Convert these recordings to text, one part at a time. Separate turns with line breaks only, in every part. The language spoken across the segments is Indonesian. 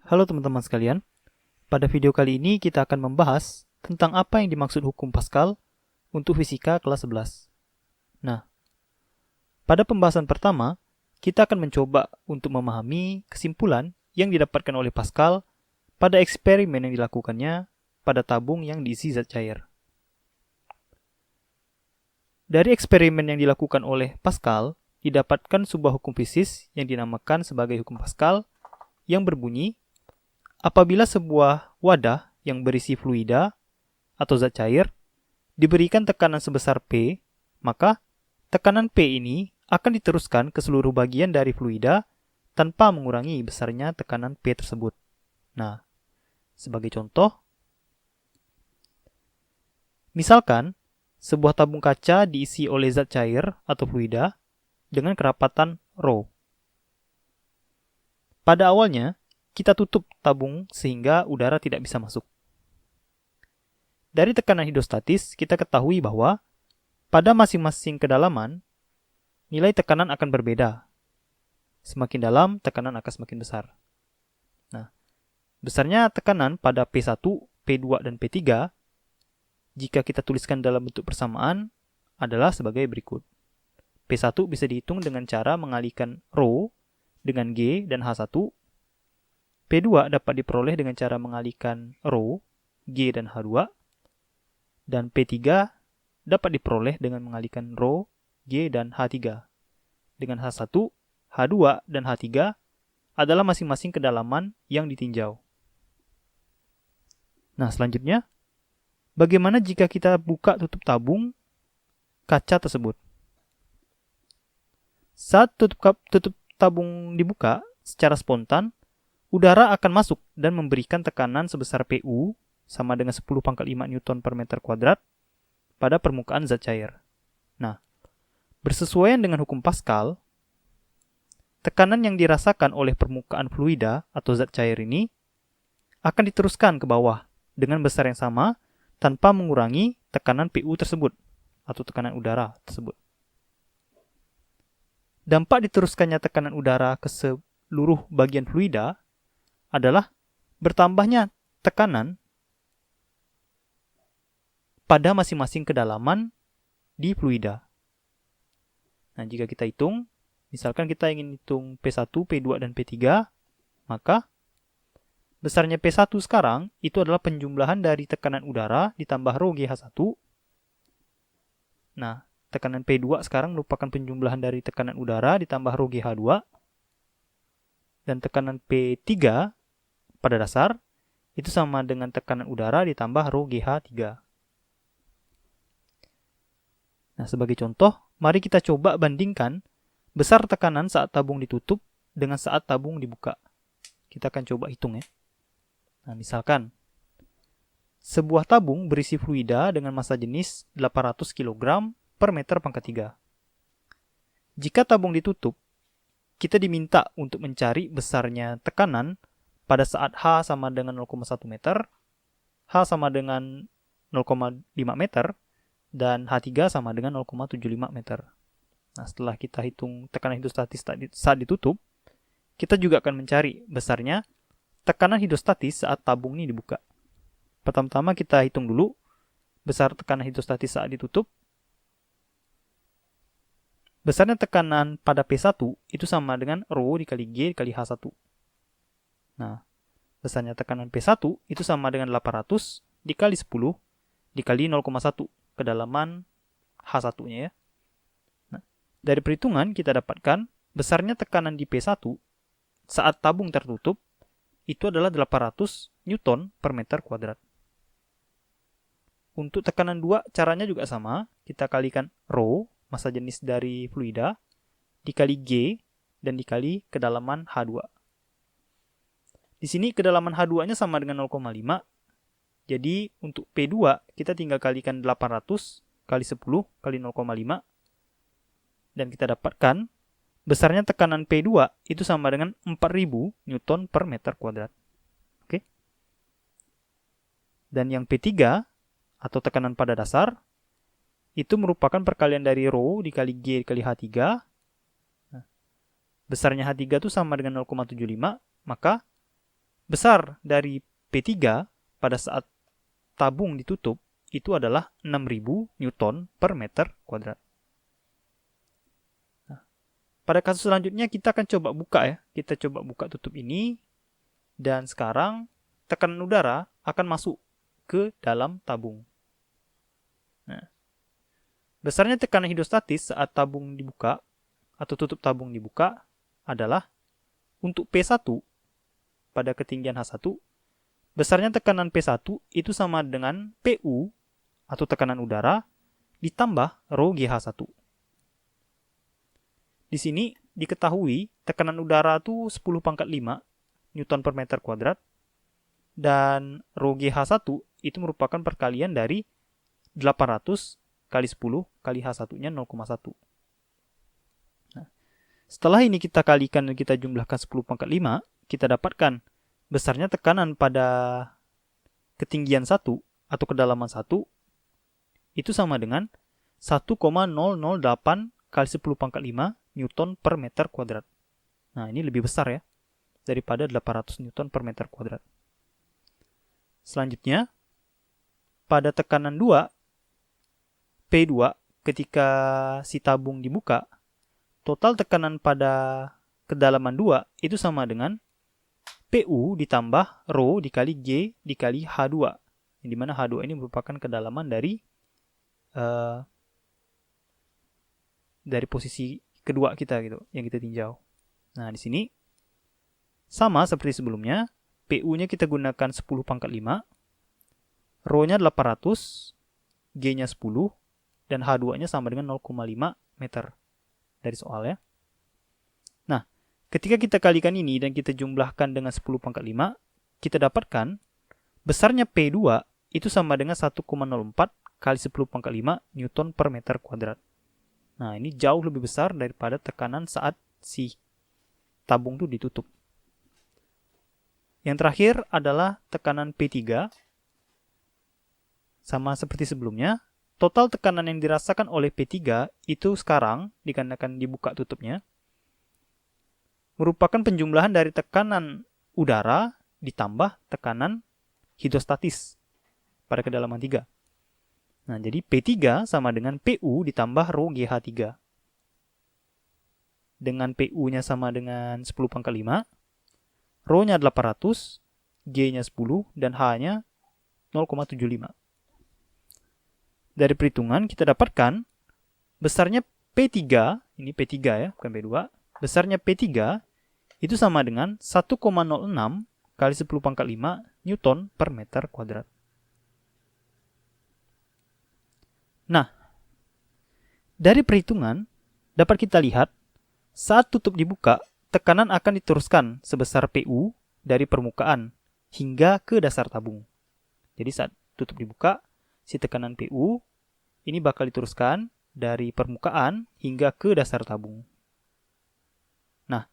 Halo teman-teman sekalian, pada video kali ini kita akan membahas tentang apa yang dimaksud hukum Pascal untuk fisika kelas 11. Nah, pada pembahasan pertama, kita akan mencoba untuk memahami kesimpulan yang didapatkan oleh Pascal pada eksperimen yang dilakukannya pada tabung yang diisi zat cair. Dari eksperimen yang dilakukan oleh Pascal, didapatkan sebuah hukum fisis yang dinamakan sebagai hukum Pascal yang berbunyi apabila sebuah wadah yang berisi fluida atau zat cair diberikan tekanan sebesar P, maka tekanan P ini akan diteruskan ke seluruh bagian dari fluida tanpa mengurangi besarnya tekanan P tersebut. Nah, sebagai contoh, misalkan sebuah tabung kaca diisi oleh zat cair atau fluida dengan kerapatan ρ. Pada awalnya, kita tutup tabung sehingga udara tidak bisa masuk. Dari tekanan hidrostatis, kita ketahui bahwa pada masing-masing kedalaman, nilai tekanan akan berbeda. Semakin dalam, tekanan akan semakin besar. Nah, besarnya tekanan pada P1, P2, dan P3, jika kita tuliskan dalam bentuk persamaan, adalah sebagai berikut. P1 bisa dihitung dengan cara mengalihkan ρ dengan G dan H1. P2 dapat diperoleh dengan cara mengalihkan ρ, G, dan H2. Dan P3 dapat diperoleh dengan mengalihkan ρ, G, dan H3. Dengan H1, H2, dan H3 adalah masing-masing kedalaman yang ditinjau. Nah, selanjutnya, bagaimana jika kita buka tutup tabung kaca tersebut? Saat tutup tabung dibuka, secara spontan, udara akan masuk dan memberikan tekanan sebesar Pu sama dengan 10⁵ Newton per meter kuadrat pada permukaan zat cair. Nah, bersesuaian dengan hukum Pascal, tekanan yang dirasakan oleh permukaan fluida atau zat cair ini akan diteruskan ke bawah dengan besar yang sama tanpa mengurangi tekanan Pu tersebut atau tekanan udara tersebut. Dampak diteruskannya tekanan udara ke seluruh bagian fluida adalah bertambahnya tekanan pada masing-masing kedalaman di fluida. Nah, jika kita hitung, misalkan kita ingin hitung P1, P2, dan P3, maka besarnya P1 sekarang itu adalah penjumlahan dari tekanan udara ditambah ρ GH1. Nah, tekanan P2 sekarang merupakan penjumlahan dari tekanan udara ditambah ρ GH2. Dan tekanan P3 pada dasar itu sama dengan tekanan udara ditambah ρ GH3. Nah, sebagai contoh, mari kita coba bandingkan besar tekanan saat tabung ditutup dengan saat tabung dibuka. Kita akan coba hitung ya. Nah, misalkan sebuah tabung berisi fluida dengan massa jenis 800 kg per meter pangkat 3. Jika tabung ditutup, kita diminta untuk mencari besarnya tekanan pada saat H sama dengan 0,1 meter, H sama dengan 0,5 meter, dan H3 sama dengan 0,75 meter. Nah, setelah kita hitung tekanan hidrostatis saat ditutup, kita juga akan mencari besarnya tekanan hidrostatis saat tabung ini dibuka. Pertama-tama kita hitung dulu besar tekanan hidrostatis saat ditutup. Besarnya tekanan pada P1 itu sama dengan ρ dikali G dikali H1. Nah, besarnya tekanan P1 itu sama dengan 800 dikali 10 dikali 0,1 kedalaman H1-nya ya. Nah, dari perhitungan kita dapatkan besarnya tekanan di P1 saat tabung tertutup itu adalah 800 Newton per meter kuadrat. Untuk tekanan 2 caranya juga sama, kita kalikan ρ, massa jenis dari fluida, dikali G dan dikali kedalaman H2. Di sini kedalaman H2-nya sama dengan 0,5. Jadi untuk P2 kita tinggal kalikan 800 kali 10 kali 0,5. Dan kita dapatkan besarnya tekanan P2 itu sama dengan 4000 Newton per meter kuadrat. Oke. Dan yang P3 atau tekanan pada dasar itu merupakan perkalian dari ρ dikali G dikali H3. Nah, besarnya H3 itu sama dengan 0,75, maka besar dari P3 pada saat tabung ditutup itu adalah 6.000 Newton per meter kuadrat. Nah, pada kasus selanjutnya kita akan coba buka ya. Kita coba buka tutup ini. Dan sekarang tekanan udara akan masuk ke dalam tabung. Nah, besarnya tekanan hidrostatis saat tabung dibuka atau tutup tabung dibuka adalah untuk P1 pada ketinggian H1, besarnya tekanan P1 itu sama dengan PU atau tekanan udara ditambah rho GH1. Di sini diketahui tekanan udara itu 10⁵ Newton per meter kuadrat dan rho GH1 itu merupakan perkalian dari 800 kali 10 kali H1-nya 0,1. Nah, setelah ini kita kalikan dan kita jumlahkan 10⁵, kita dapatkan besarnya tekanan pada ketinggian 1 atau kedalaman 1 itu sama dengan 1,008 kali 10⁵ Newton per meter kuadrat. Nah, ini lebih besar ya daripada 800 Newton per meter kuadrat. Selanjutnya, pada tekanan 2, P2 ketika si tabung dibuka, total tekanan pada kedalaman 2 itu sama dengan PU ditambah rho dikali G dikali H2. Yang dimana H2 ini merupakan kedalaman dari posisi kedua kita gitu, yang kita tinjau. Nah, di sini sama seperti sebelumnya, PU-nya kita gunakan 10⁵, rho-nya 800, G-nya 10, dan H2-nya sama dengan 0,5 meter dari soal ya. Nah, ketika kita kalikan ini dan kita jumlahkan dengan 10⁵, kita dapatkan besarnya P2 itu sama dengan 1,04 kali 10⁵ Newton per meter kuadrat. Nah, ini jauh lebih besar daripada tekanan saat si tabung itu ditutup. Yang terakhir adalah tekanan P3. Sama seperti sebelumnya, total tekanan yang dirasakan oleh P3 itu sekarang, dikarenakan dibuka tutupnya, merupakan penjumlahan dari tekanan udara ditambah tekanan hidrostatis pada kedalaman 3. Nah, jadi P3 sama dengan PU ditambah rho GH3. Dengan PU-nya sama dengan 10⁵, rho-nya 800, G-nya 10, dan H-nya 0,75. Dari perhitungan kita dapatkan besarnya P3, ini P3 ya, bukan P2, besarnya P3 itu sama dengan 1,06 kali 10⁵ Newton per meter kuadrat. Nah, dari perhitungan dapat kita lihat saat tutup dibuka, tekanan akan diteruskan sebesar PU dari permukaan hingga ke dasar tabung. Jadi saat tutup dibuka, si tekanan PU ini bakal diteruskan dari permukaan hingga ke dasar tabung. Nah,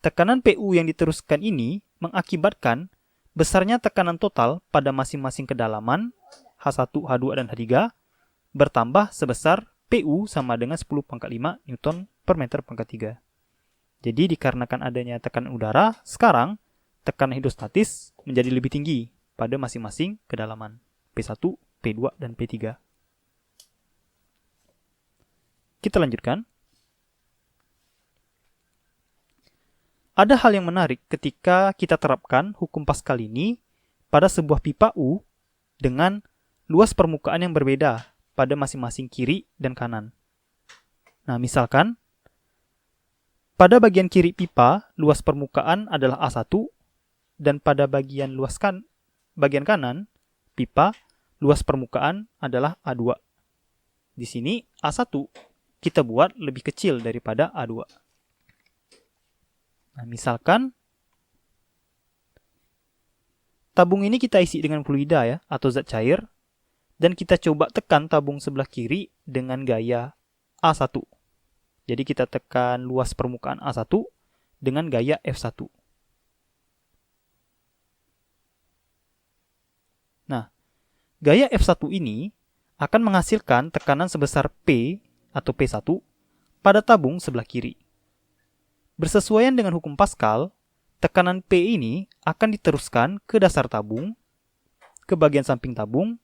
tekanan PU yang diteruskan ini mengakibatkan besarnya tekanan total pada masing-masing kedalaman H1, H2, dan H3 bertambah sebesar PU sama dengan 10⁵ Newton per meter pangkat 3. Jadi dikarenakan adanya tekanan udara, sekarang tekanan hidrostatis menjadi lebih tinggi pada masing-masing kedalaman P1, P2, dan P3. Kita lanjutkan. Ada hal yang menarik ketika kita terapkan hukum Pascal ini pada sebuah pipa U dengan luas permukaan yang berbeda pada masing-masing kiri dan kanan. Nah, misalkan pada bagian kiri pipa, luas permukaan adalah A1, dan pada bagian kanan pipa, luas permukaan adalah A2. Di sini A1 kita buat lebih kecil daripada A2. Nah, misalkan tabung ini kita isi dengan fluida ya, atau zat cair, dan kita coba tekan tabung sebelah kiri dengan gaya A1. Jadi kita tekan luas permukaan A1 dengan gaya F1. Nah, gaya F1 ini akan menghasilkan tekanan sebesar P atau P1 pada tabung sebelah kiri. Bersesuaian dengan hukum Pascal, tekanan P ini akan diteruskan ke dasar tabung, ke bagian samping tabung,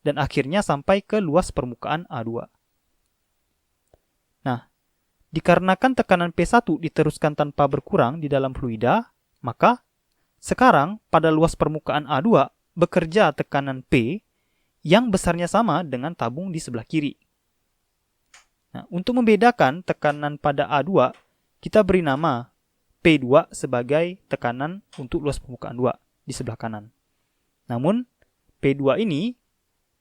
dan akhirnya sampai ke luas permukaan A2. Nah, dikarenakan tekanan P1 diteruskan tanpa berkurang di dalam fluida, maka sekarang pada luas permukaan A2 bekerja tekanan P yang besarnya sama dengan tabung di sebelah kiri. Nah, untuk membedakan tekanan pada A2, kita beri nama P2 sebagai tekanan untuk luas permukaan 2 di sebelah kanan. Namun, P2 ini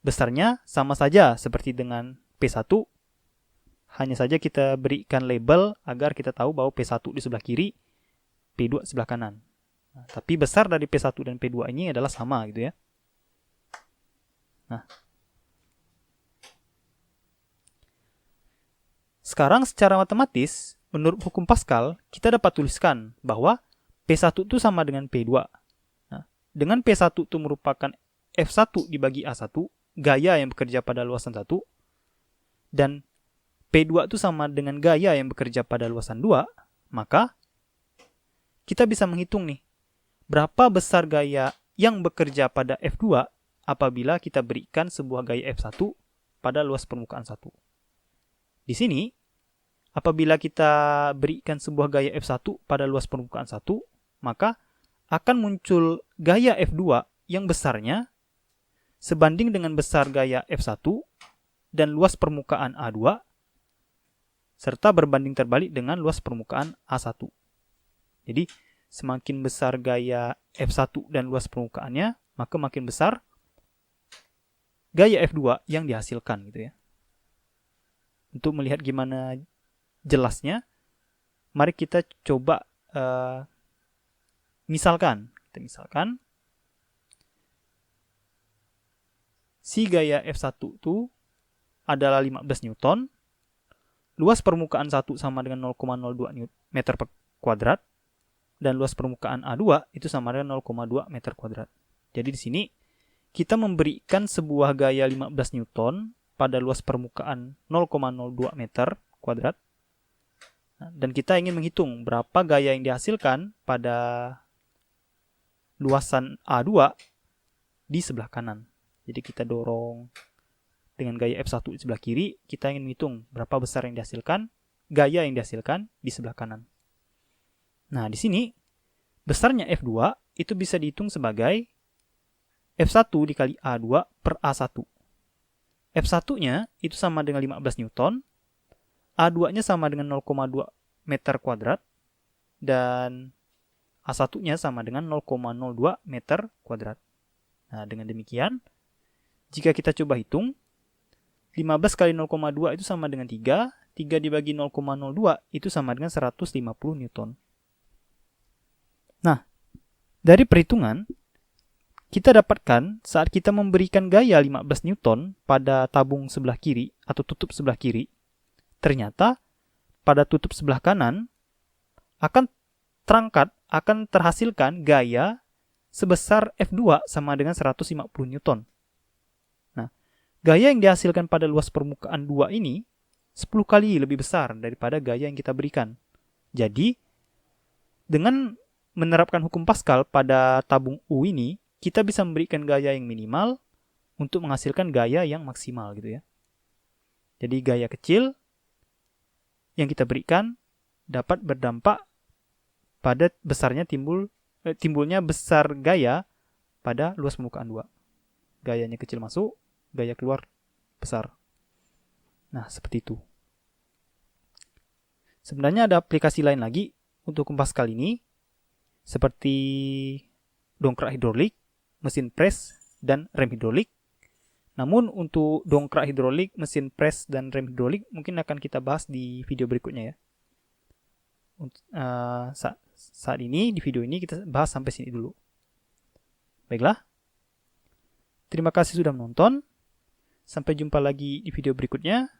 besarnya sama saja seperti dengan P1, hanya saja kita berikan label agar kita tahu bahwa P1 di sebelah kiri, P2 sebelah kanan. Nah, tapi besar dari P1 dan P2 ini adalah sama gitu ya. Nah, sekarang secara matematis, menurut hukum Pascal, kita dapat tuliskan bahwa P1 itu sama dengan P2. Nah, dengan P1 itu merupakan F1 dibagi A1, gaya yang bekerja pada luasan 1, dan P2 itu sama dengan gaya yang bekerja pada luasan 2, maka kita bisa menghitung nih, berapa besar gaya yang bekerja pada F2 apabila kita berikan sebuah gaya F1 pada luas permukaan 1. Di sini, apabila kita berikan sebuah gaya F1 pada luas permukaan 1, maka akan muncul gaya F2 yang besarnya sebanding dengan besar gaya F1 dan luas permukaan A2, serta berbanding terbalik dengan luas permukaan A1. Jadi, semakin besar gaya F1 dan luas permukaannya, maka makin besar gaya F2 yang dihasilkan gitu ya. Untuk melihat gimana jelasnya, mari kita coba misalkan si gaya F1 itu adalah 15 Newton, luas permukaan 1 sama dengan 0,02 meter per kuadrat, dan luas permukaan A2 itu sama dengan 0,2 meter kuadrat. Jadi di sini kita memberikan sebuah gaya 15 Newton pada luas permukaan 0,02 meter kuadrat. Dan kita ingin menghitung berapa gaya yang dihasilkan pada luasan A2 di sebelah kanan. Jadi kita dorong dengan gaya F1 di sebelah kiri, kita ingin menghitung berapa besar yang dihasilkan, gaya yang dihasilkan di sebelah kanan. Nah, di sini besarnya F2 itu bisa dihitung sebagai F1 dikali A2 per A1. F1-nya itu sama dengan 15 Newton, A2-nya sama dengan 0,2 meter kuadrat, dan A1-nya sama dengan 0,02 meter kuadrat. Nah, dengan demikian, jika kita coba hitung, 15 kali 0,2 itu sama dengan 3, 3 dibagi 0,02 itu sama dengan 150 Newton. Nah, dari perhitungan, kita dapatkan saat kita memberikan gaya 15 Newton pada tabung sebelah kiri atau tutup sebelah kiri, ternyata pada tutup sebelah kanan akan terhasilkan gaya sebesar F2 sama dengan 150 Newton. Nah, gaya yang dihasilkan pada luas permukaan 2 ini 10 kali lebih besar daripada gaya yang kita berikan. Jadi, dengan menerapkan hukum Pascal pada tabung U ini, kita bisa memberikan gaya yang minimal untuk menghasilkan gaya yang maksimal gitu ya. Jadi gaya kecil yang kita berikan dapat berdampak pada besarnya timbulnya besar gaya pada luas permukaan 2. Gayanya kecil masuk, gaya keluar besar. Nah, seperti itu. Sebenarnya ada aplikasi lain lagi untuk hukum Pascal ini, seperti dongkrak hidrolik, mesin pres, dan rem hidrolik. Namun untuk dongkrak hidrolik, mesin pres, dan rem hidrolik mungkin akan kita bahas di video berikutnya ya. Saat ini, di video ini kita bahas sampai sini dulu. Baiklah. Terima kasih sudah menonton. Sampai jumpa lagi di video berikutnya.